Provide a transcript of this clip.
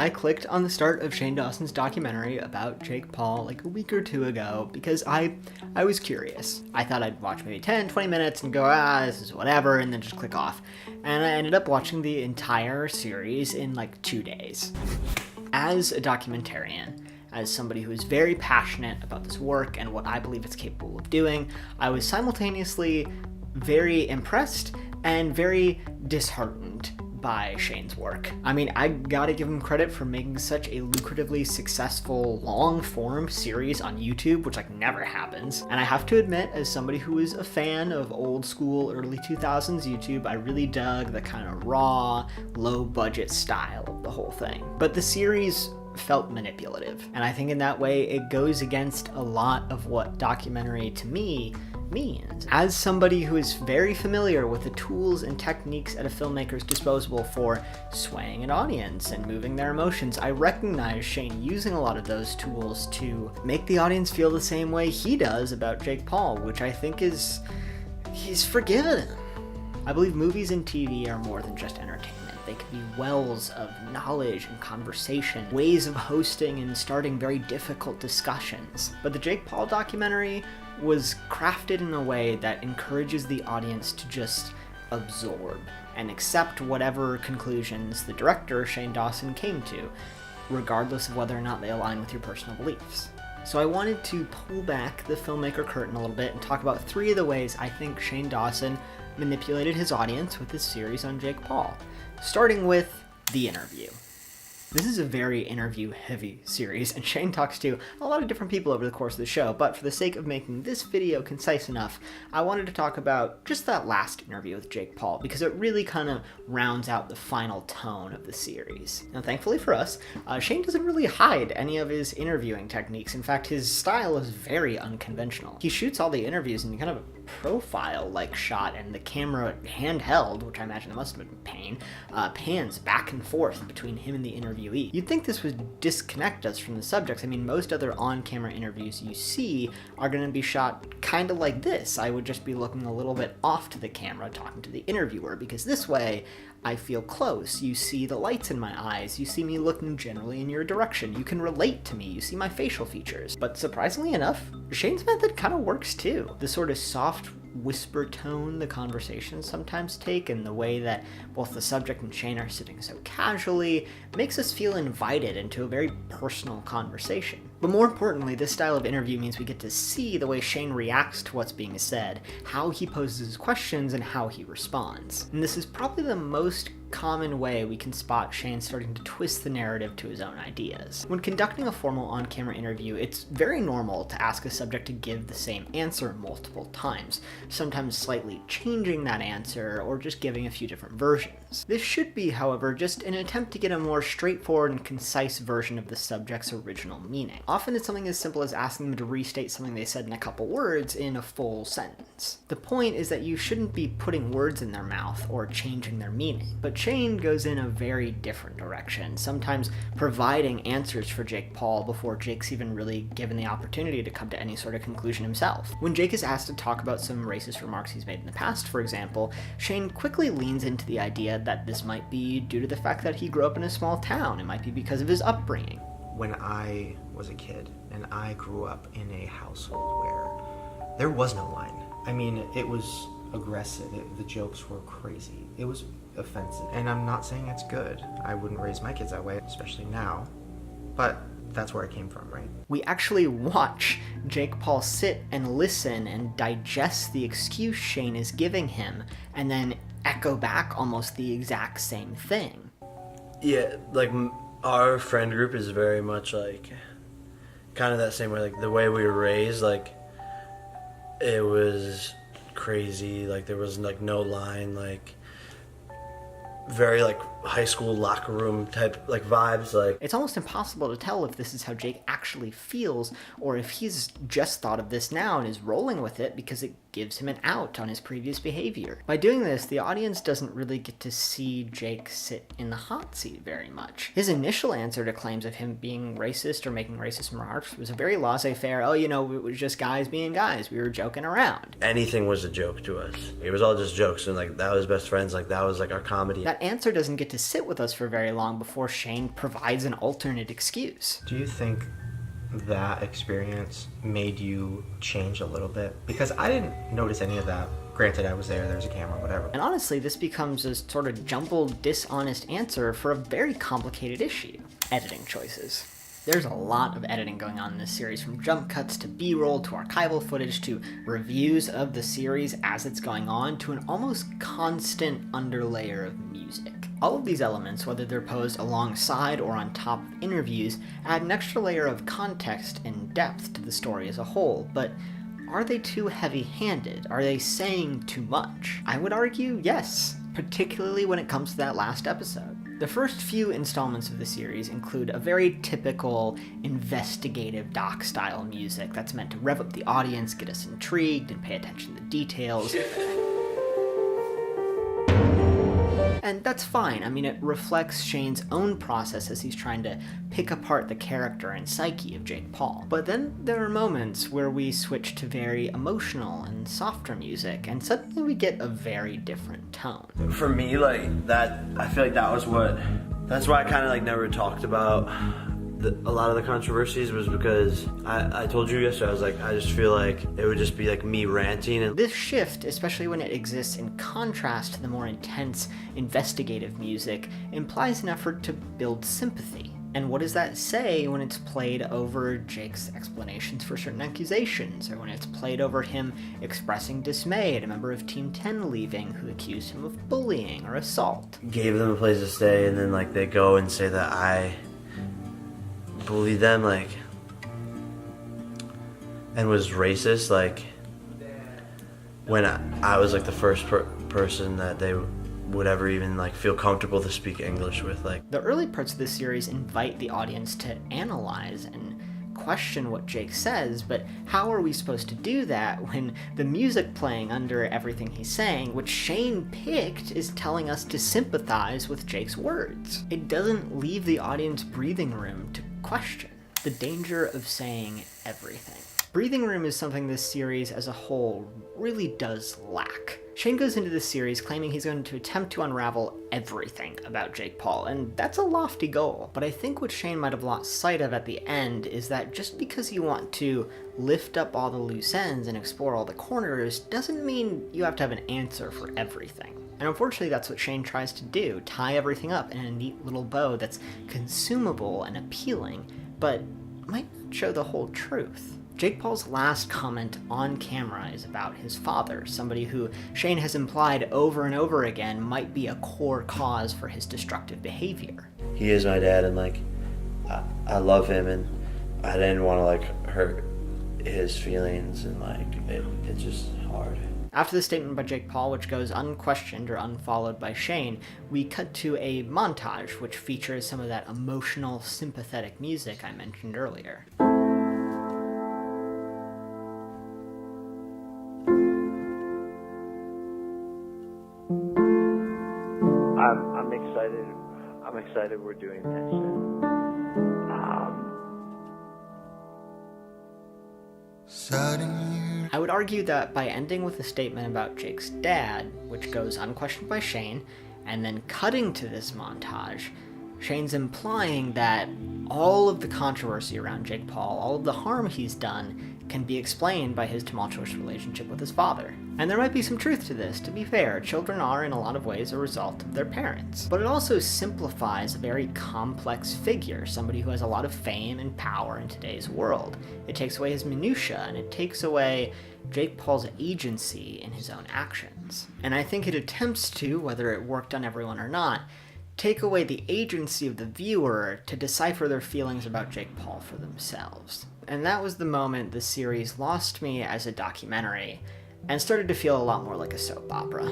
I clicked on the start of Shane Dawson's documentary about Jake Paul like a week or two ago because I was curious. I thought I'd watch maybe 10, 20 minutes and go, this is whatever, and then just click off. And I ended up watching the entire series in like 2 days. As a documentarian, as somebody who is very passionate about this work and what I believe it's capable of doing, I was simultaneously very impressed and very disheartened by Shane's work. I mean, I gotta give him credit for making such a lucratively successful long-form series on YouTube, which like never happens. And I have to admit, as somebody who is a fan of old school, early 2000s YouTube, I really dug the kind of raw, low-budget style of the whole thing. But the series felt manipulative, and I think in that way it goes against a lot of what documentary to me means. As somebody who is very familiar with the tools and techniques at a filmmaker's disposal for swaying an audience and moving their emotions, I recognize Shane using a lot of those tools to make the audience feel the same way he does about Jake Paul, which I think is, he's forgiven him. I believe movies and TV are more than just entertainment. They can be wells of knowledge and conversation, ways of hosting and starting very difficult discussions. But the Jake Paul documentary was crafted in a way that encourages the audience to just absorb and accept whatever conclusions the director, Shane Dawson, came to, regardless of whether or not they align with your personal beliefs. So I wanted to pull back the filmmaker curtain a little bit and talk about 3 of the ways I think Shane Dawson manipulated his audience with this series on Jake Paul, starting with the interview. This is a very interview-heavy series, and Shane talks to a lot of different people over the course of the show, but for the sake of making this video concise enough, I wanted to talk about just that last interview with Jake Paul, because it really kind of rounds out the final tone of the series. Now, thankfully for us, Shane doesn't really hide any of his interviewing techniques. In fact, his style is very unconventional. He shoots all the interviews in kind of a profile-like shot, and the camera handheld, which I imagine must have been pain, pans back and forth between him and the interviewee. You'd think this would disconnect us from the subjects. I mean, most other on-camera interviews you see are going to be shot kind of like this. I would just be looking a little bit off to the camera talking to the interviewer, because this way I feel close. You see the lights in my eyes. You see me looking generally in your direction. You can relate to me. You see my facial features. But surprisingly enough, Shane's method kind of works too. The sort of soft whisper tone the conversations sometimes take, and the way that both the subject and Shane are sitting so casually, makes us feel invited into a very personal conversation. But more importantly, this style of interview means we get to see the way Shane reacts to what's being said, how he poses his questions, and how he responds. And this is probably the most common way we can spot Shane starting to twist the narrative to his own ideas. When conducting a formal on-camera interview, it's very normal to ask a subject to give the same answer multiple times, sometimes slightly changing that answer or just giving a few different versions. This should be, however, just an attempt to get a more straightforward and concise version of the subject's original meaning. Often it's something as simple as asking them to restate something they said in a couple words in a full sentence. The point is that you shouldn't be putting words in their mouth or changing their meaning, but Shane goes in a very different direction, sometimes providing answers for Jake Paul before Jake's even really given the opportunity to come to any sort of conclusion himself. When Jake is asked to talk about some racist remarks he's made in the past, for example, Shane quickly leans into the idea that this might be due to the fact that he grew up in a small town. It might be because of his upbringing. When I was a kid and I grew up in a household where there was no line. I mean, it was aggressive. The jokes were crazy. It was offensive. And I'm not saying it's good. I wouldn't raise my kids that way, especially now. But that's where I came from, right? We actually watch Jake Paul sit and listen and digest the excuse Shane is giving him, and then echo back almost the exact same thing. Yeah, like our friend group is very much like kind of that same way, like the way we were raised, like it was crazy, like there was like no line, like very like high school locker room type like vibes. Like it's almost impossible to tell if this is how Jake actually feels or if he's just thought of this now and is rolling with it because it gives him an out on his previous behavior. By doing this, the audience doesn't really get to see Jake sit in the hot seat very much. His initial answer to claims of him being racist or making racist remarks was a very laissez-faire, oh, it was just guys being guys, we were joking around. Anything was a joke to us. It was all just jokes, and like that was best friends, like that was like our comedy. That answer doesn't get get to sit with us for very long before Shane provides an alternate excuse. Do you think that experience made you change a little bit? Because I didn't notice any of that. Granted, I was there was a camera, whatever. And honestly, this becomes a sort of jumbled, dishonest answer for a very complicated issue: editing choices. There's a lot of editing going on in this series, from jump cuts to B-roll to archival footage to reviews of the series as it's going on to an almost constant underlayer of music. All of these elements, whether they're posed alongside or on top of interviews, add an extra layer of context and depth to the story as a whole, but are they too heavy-handed? Are they saying too much? I would argue yes, particularly when it comes to that last episode. The first few installments of the series include a very typical investigative doc-style music that's meant to rev up the audience, get us intrigued, and pay attention to the details. And that's fine. I mean, it reflects Shane's own process as he's trying to pick apart the character and psyche of Jake Paul. But then there are moments where we switch to very emotional and softer music, and suddenly we get a very different tone. For me, like, that, I feel like that's why I kind of, like, never talked about a lot of the controversies, was because I told you yesterday, I was like, I just feel like it would just be like me ranting. And this shift, especially when it exists in contrast to the more intense investigative music, implies an effort to build sympathy. And what does that say when it's played over Jake's explanations for certain accusations, or when it's played over him expressing dismay at a member of Team 10 leaving who accused him of bullying or assault? Gave them a place to stay, and then, like, they go and say that I bullied them, like, and was racist, like, when I was, like, the first person that they would ever even, like, feel comfortable to speak English with. Like, the early parts of this series invite the audience to analyze and question what Jake says, but how are we supposed to do that when the music playing under everything he's saying, which Shane picked, is telling us to sympathize with Jake's words? It doesn't leave the audience breathing room to question. The danger of saying everything. Breathing room is something this series as a whole really does lack. Shane goes into this series claiming he's going to attempt to unravel everything about Jake Paul, and that's a lofty goal. But I think what Shane might have lost sight of at the end is that just because you want to lift up all the loose ends and explore all the corners doesn't mean you have to have an answer for everything. And unfortunately, that's what Shane tries to do, tie everything up in a neat little bow that's consumable and appealing, but might not show the whole truth. Jake Paul's last comment on camera is about his father, somebody who Shane has implied over and over again might be a core cause for his destructive behavior. he is my dad, and, like, I love him, and I didn't want to, like, hurt his feelings, and, like, it's just hard. After the statement by Jake Paul, which goes unquestioned or unfollowed by Shane, we cut to a montage which features some of that emotional, sympathetic music I mentioned earlier. I'm excited we're doing this. I would argue that by ending with a statement about Jake's dad, which goes unquestioned by Shane, and then cutting to this montage, Shane's implying that all of the controversy around Jake Paul, all of the harm he's done, can be explained by his tumultuous relationship with his father. And there might be some truth to this. To be fair, children are in a lot of ways a result of their parents. But it also simplifies a very complex figure, somebody who has a lot of fame and power in today's world. It takes away his minutia, and it takes away Jake Paul's agency in his own actions. And I think it attempts to, whether it worked on everyone or not, take away the agency of the viewer to decipher their feelings about Jake Paul for themselves. And that was the moment the series lost me as a documentary and started to feel a lot more like a soap opera.